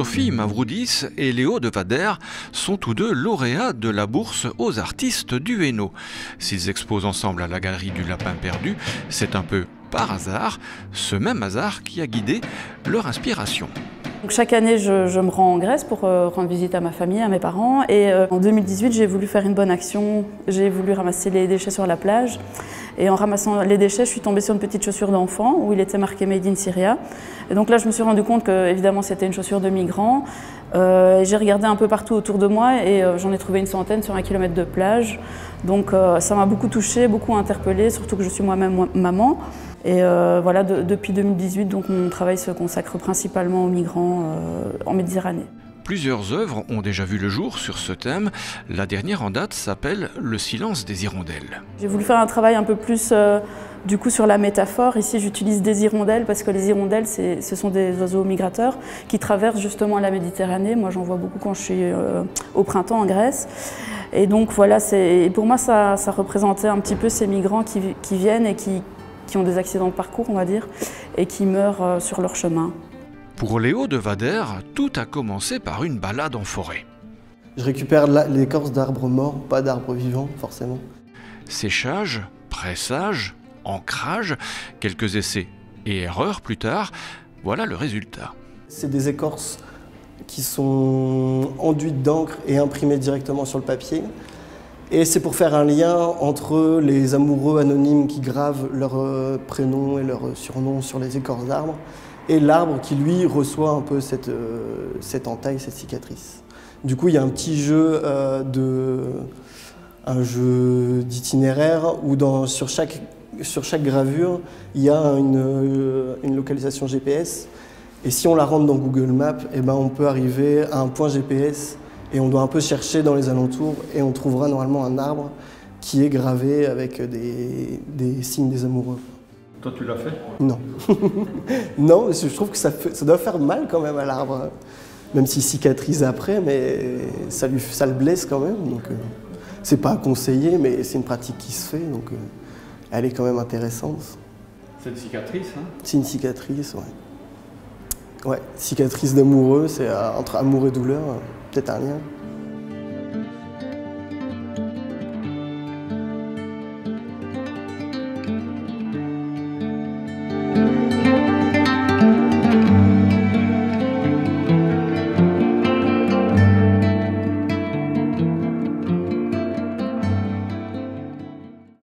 Sophie Mavroudis et Léo Devader sont tous deux lauréats de la bourse aux artistes du Hainaut. S'ils exposent ensemble à la galerie du Lapin Perdu, c'est un peu par hasard, ce même hasard qui a guidé leur inspiration. Donc chaque année, je me rends en Grèce pour rendre visite à ma famille, à mes parents. Et en 2018, j'ai voulu faire une bonne action. J'ai voulu ramasser les déchets sur la plage. Et en ramassant les déchets, je suis tombée sur une petite chaussure d'enfant où il était marqué Made in Syria. Et donc là, je me suis rendu compte que, évidemment, c'était une chaussure de migrant. J'ai regardé un peu partout autour de moi et j'en ai trouvé une centaine sur 1 kilomètre de plage. Donc ça m'a beaucoup touchée, beaucoup interpellée, surtout que je suis moi-même maman. Et voilà, depuis 2018, donc, mon travail se consacre principalement aux migrants en Méditerranée. Plusieurs œuvres ont déjà vu le jour sur ce thème. La dernière en date s'appelle « Le silence des hirondelles ». J'ai voulu faire un travail un peu plus du coup sur la métaphore. Ici, j'utilise des hirondelles parce que les hirondelles, ce sont des oiseaux migrateurs qui traversent justement la Méditerranée. Moi, j'en vois beaucoup quand je suis au printemps en Grèce. Et donc voilà, pour moi, ça représentait un petit peu ces migrants qui viennent et qui ont des accidents de parcours, on va dire, et qui meurent sur leur chemin. Pour Léo Devader, tout a commencé par une balade en forêt. Je récupère l'écorce d'arbres morts, pas d'arbres vivants forcément. Séchage, pressage, ancrage, quelques essais et erreurs plus tard, voilà le résultat. C'est des écorces qui sont enduites d'encre et imprimées directement sur le papier. Et c'est pour faire un lien entre les amoureux anonymes qui gravent leur prénom et leur surnom sur les écorces d'arbres et l'arbre qui, lui, reçoit un peu cette entaille, cette cicatrice. Du coup, il y a un petit jeu d'itinéraire où sur chaque gravure, il y a une localisation GPS. Et si on la rentre dans Google Maps, eh ben, on peut arriver à un point GPS et on doit un peu chercher dans les alentours et on trouvera normalement un arbre qui est gravé avec des signes des amoureux. Toi, tu l'as fait? Non. Non, parce que je trouve que ça doit faire mal quand même à l'arbre. Même s'il cicatrise après, mais ça le blesse quand même. Donc, c'est pas à conseiller, mais c'est une pratique qui se fait. Donc, elle est quand même intéressante. C'est une cicatrice, hein? C'est une cicatrice, ouais. Ouais, cicatrice d'amoureux, c'est entre amour et douleur, peut-être un lien.